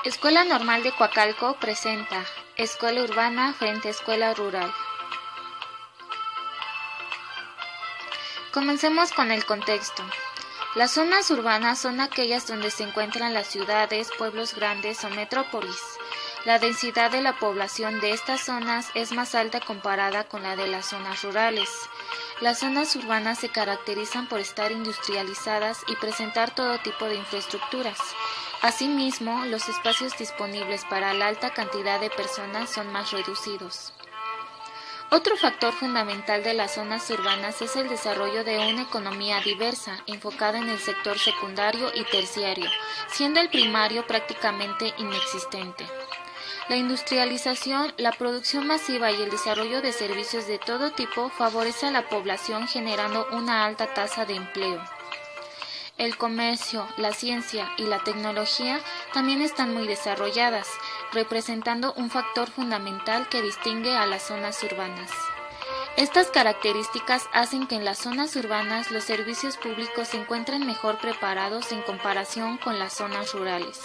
Escuela Normal de Coacalco presenta Escuela Urbana frente a Escuela Rural. Comencemos con el contexto. Las zonas urbanas son aquellas donde se encuentran las ciudades, pueblos grandes o metrópolis. La densidad de la población de estas zonas es más alta comparada con la de las zonas rurales. Las zonas urbanas se caracterizan por estar industrializadas y presentar todo tipo de infraestructuras. Asimismo, los espacios disponibles para la alta cantidad de personas son más reducidos. Otro factor fundamental de las zonas urbanas es el desarrollo de una economía diversa, enfocada en el sector secundario y terciario, siendo el primario prácticamente inexistente. La industrialización, la producción masiva y el desarrollo de servicios de todo tipo favorece a la población generando una alta tasa de empleo. El comercio, la ciencia y la tecnología también están muy desarrolladas, representando un factor fundamental que distingue a las zonas urbanas. Estas características hacen que en las zonas urbanas los servicios públicos se encuentren mejor preparados en comparación con las zonas rurales.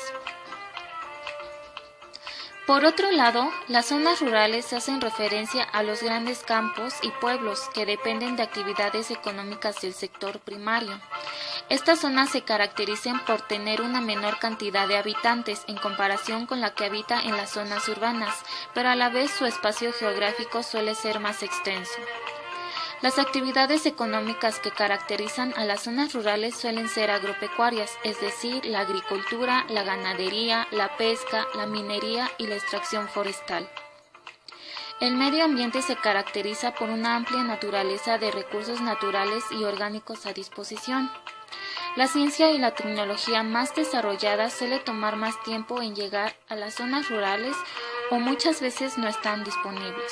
Por otro lado, las zonas rurales hacen referencia a los grandes campos y pueblos que dependen de actividades económicas del sector primario. Estas zonas se caracterizan por tener una menor cantidad de habitantes en comparación con la que habita en las zonas urbanas, pero a la vez su espacio geográfico suele ser más extenso. Las actividades económicas que caracterizan a las zonas rurales suelen ser agropecuarias, es decir, la agricultura, la ganadería, la pesca, la minería y la extracción forestal. El medio ambiente se caracteriza por una amplia naturaleza de recursos naturales y orgánicos a disposición. La ciencia y la tecnología más desarrolladas suele tomar más tiempo en llegar a las zonas rurales o muchas veces no están disponibles.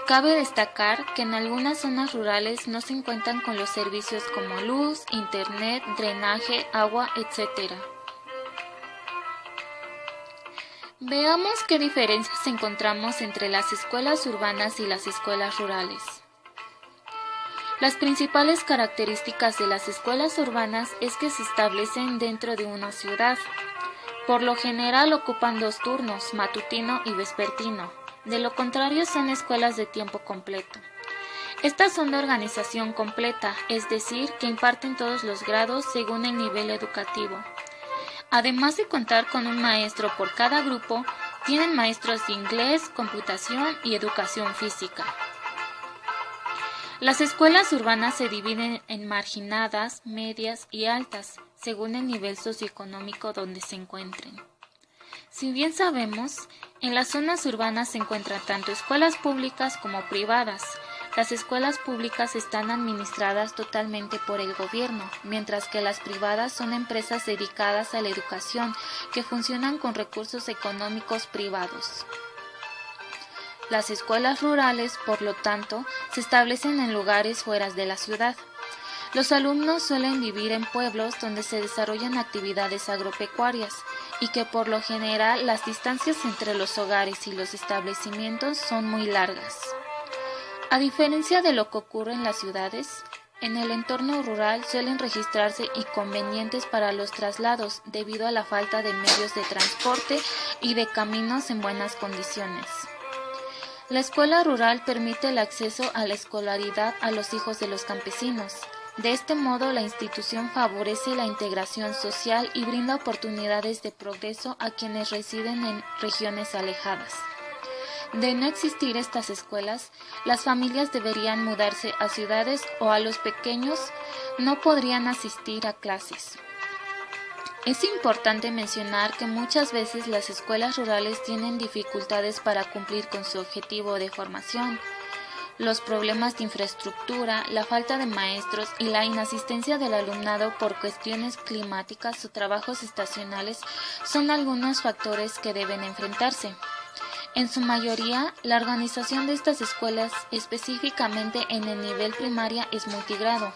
Cabe destacar que en algunas zonas rurales no se cuentan con los servicios como luz, internet, drenaje, agua, etc. Veamos qué diferencias encontramos entre las escuelas urbanas y las escuelas rurales. Las principales características de las escuelas urbanas es que se establecen dentro de una ciudad. Por lo general ocupan 2 turnos, matutino y vespertino. De lo contrario son escuelas de tiempo completo. Estas son de organización completa, es decir, que imparten todos los grados según el nivel educativo. Además de contar con un maestro por cada grupo, tienen maestros de inglés, computación y educación física. Las escuelas urbanas se dividen en marginadas, medias y altas, según el nivel socioeconómico donde se encuentren. Si bien sabemos, en las zonas urbanas se encuentran tanto escuelas públicas como privadas. Las escuelas públicas están administradas totalmente por el gobierno, mientras que las privadas son empresas dedicadas a la educación que funcionan con recursos económicos privados. Las escuelas rurales, por lo tanto, se establecen en lugares fuera de la ciudad. Los alumnos suelen vivir en pueblos donde se desarrollan actividades agropecuarias y que por lo general las distancias entre los hogares y los establecimientos son muy largas. A diferencia de lo que ocurre en las ciudades, en el entorno rural suelen registrarse inconvenientes para los traslados debido a la falta de medios de transporte y de caminos en buenas condiciones. La escuela rural permite el acceso a la escolaridad a los hijos de los campesinos. De este modo, la institución favorece la integración social y brinda oportunidades de progreso a quienes residen en regiones alejadas. De no existir estas escuelas, las familias deberían mudarse a ciudades o a los pequeños no podrían asistir a clases. Es importante mencionar que muchas veces las escuelas rurales tienen dificultades para cumplir con su objetivo de formación. Los problemas de infraestructura, la falta de maestros y la inasistencia del alumnado por cuestiones climáticas o trabajos estacionales son algunos factores que deben enfrentarse. En su mayoría, la organización de estas escuelas, específicamente en el nivel primaria, es multigrado.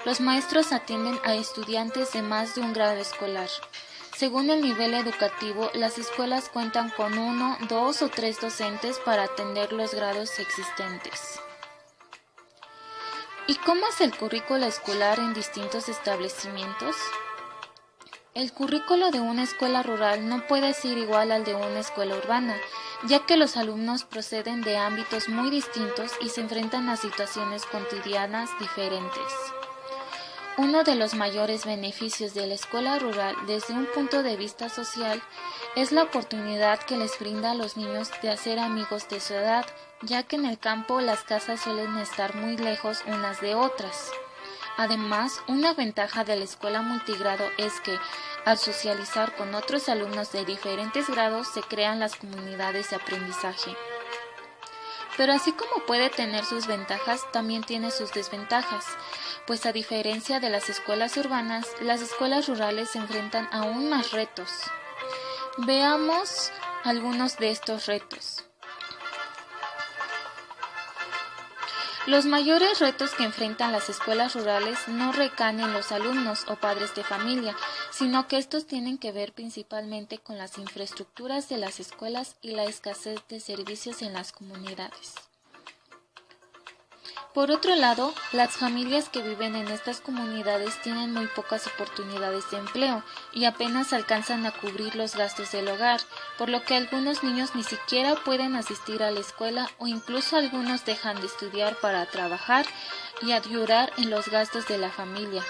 Los maestros atienden a estudiantes de más de un grado escolar. Según el nivel educativo, las escuelas cuentan con 1, 2 o 3 docentes para atender los grados existentes. ¿Y cómo es el currículo escolar en distintos establecimientos? El currículo de una escuela rural no puede ser igual al de una escuela urbana, ya que los alumnos proceden de ámbitos muy distintos y se enfrentan a situaciones cotidianas diferentes. Uno de los mayores beneficios de la escuela rural desde un punto de vista social es la oportunidad que les brinda a los niños de hacer amigos de su edad, ya que en el campo las casas suelen estar muy lejos unas de otras. Además, una ventaja de la escuela multigrado es que, al socializar con otros alumnos de diferentes grados, se crean las comunidades de aprendizaje. Pero así como puede tener sus ventajas, también tiene sus desventajas, pues a diferencia de las escuelas urbanas, las escuelas rurales se enfrentan a aún más retos. Veamos algunos de estos retos. Los mayores retos que enfrentan las escuelas rurales no recaen en los alumnos o padres de familia, sino que estos tienen que ver principalmente con las infraestructuras de las escuelas y la escasez de servicios en las comunidades. Por otro lado, las familias que viven en estas comunidades tienen muy pocas oportunidades de empleo y apenas alcanzan a cubrir los gastos del hogar, por lo que algunos niños ni siquiera pueden asistir a la escuela o incluso algunos dejan de estudiar para trabajar y ayudar en los gastos de la familia.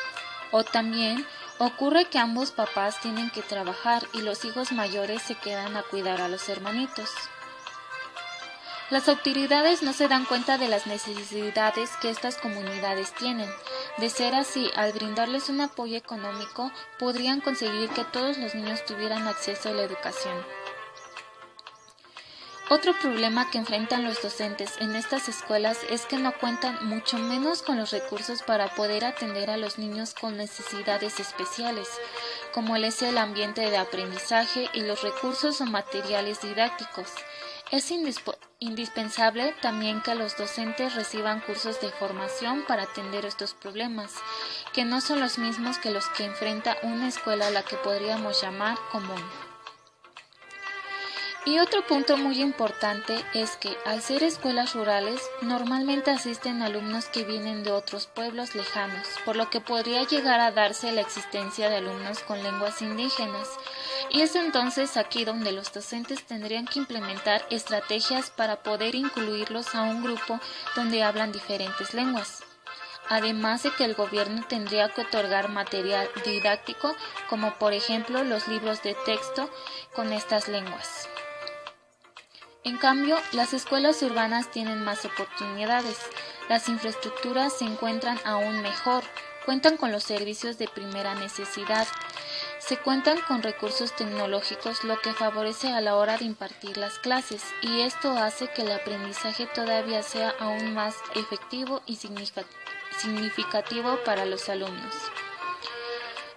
O también ocurre que ambos papás tienen que trabajar y los hijos mayores se quedan a cuidar a los hermanitos. Las autoridades no se dan cuenta de las necesidades que estas comunidades tienen. De ser así, al brindarles un apoyo económico, podrían conseguir que todos los niños tuvieran acceso a la educación. Otro problema que enfrentan los docentes en estas escuelas es que no cuentan mucho menos con los recursos para poder atender a los niños con necesidades especiales, como es el ambiente de aprendizaje y los recursos o materiales didácticos. Es indispensable también que los docentes reciban cursos de formación para atender estos problemas, que no son los mismos que los que enfrenta una escuela a la que podríamos llamar común. Y otro punto muy importante es que, al ser escuelas rurales, normalmente asisten alumnos que vienen de otros pueblos lejanos, por lo que podría llegar a darse la existencia de alumnos con lenguas indígenas. Y es entonces aquí donde los docentes tendrían que implementar estrategias para poder incluirlos a un grupo donde hablan diferentes lenguas. Además de que el gobierno tendría que otorgar material didáctico, como por ejemplo los libros de texto con estas lenguas. En cambio, las escuelas urbanas tienen más oportunidades, las infraestructuras se encuentran aún mejor, cuentan con los servicios de primera necesidad, se cuentan con recursos tecnológicos, lo que favorece a la hora de impartir las clases, y esto hace que el aprendizaje todavía sea aún más efectivo y significativo para los alumnos.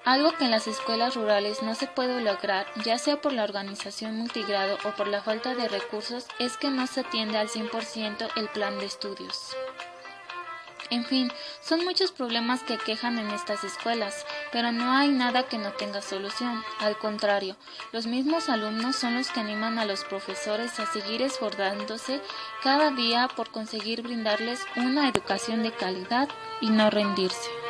Algo que en las escuelas rurales no se puede lograr, ya sea por la organización multigrado o por la falta de recursos, es que no se atiende al 100% el plan de estudios. En fin, son muchos problemas que aquejan en estas escuelas, pero no hay nada que no tenga solución. Al contrario, los mismos alumnos son los que animan a los profesores a seguir esforzándose cada día por conseguir brindarles una educación de calidad y no rendirse.